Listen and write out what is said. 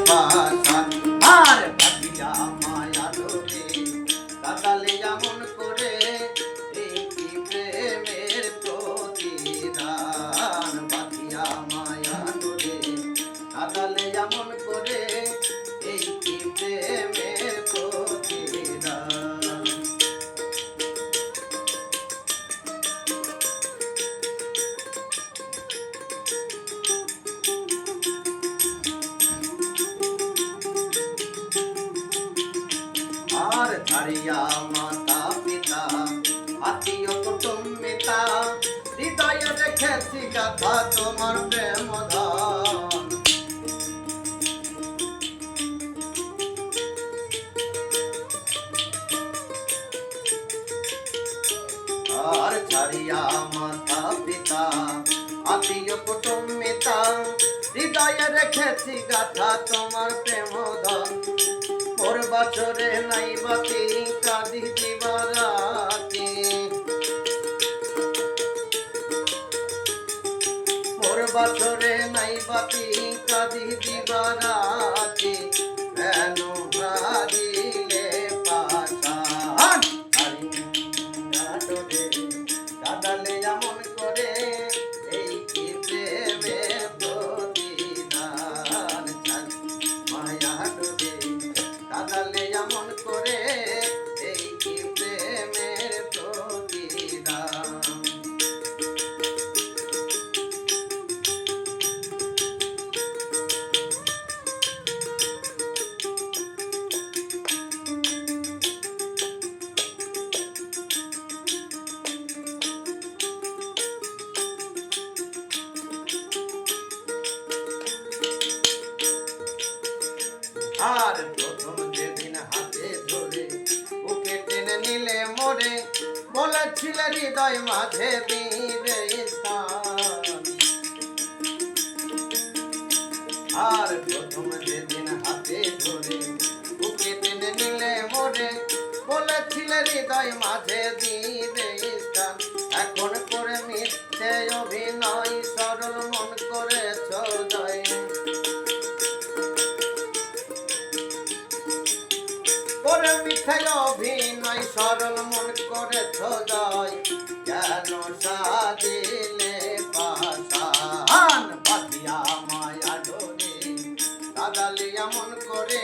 পাশান আর বাঁধিয়া মায়া ডোরে কাঁদালে যেমন করে এই কি প্রেমের প্রতিদান বাঁধিয়া মায়া ডোরে কাঁদালে যেমন করে এই কি প্রেমের প্রতিদান। আর ছাড়িয়া মাতা পিতা আত্মীয় কুটুম্বিতা হৃদয়ে রেখেছি গাথা তোমার প্রেম ধন। আর ছাড়িয়া মাতা পিতা আত্মীয় কুটুম্বিতা হৃদয়ে রেখেছি গাথা তোমার প্রেম ধন। মোর বছরে নাই বাতি কাঁদি দিবারাতি মোর বছরে নাই বাতি কাঁদি দিবারাতি কেন হারিলে পাশান হারিয়া ডোরে কাঁদালে যেমন করে এই কি প্রেমের প্রতিদান মায়া ডোরে কাঁদালে যেমন করে এই কি প্রেমের প্রতিদান। আর প্রথম যেদিন হাতে ধরে বুকে টেনে নিলে মোরে বলেছিলে হৃদয় মাঝে দিবে স্থান। আর প্রথম যেদিন হাতে ধরে বুকে টেনে নিলে মোরে বলেছিলে হৃদয় মাঝে দিবে স্থান। এখন করে মিথ্যে অভিনয় সরল মন করেছ জয় করে মিথ্যে অভিনয় সরল মন করেছ জয় কেন সাজিলে পাশান বাঁধিয়া মায়া ডোরে কাঁদালে এমন করে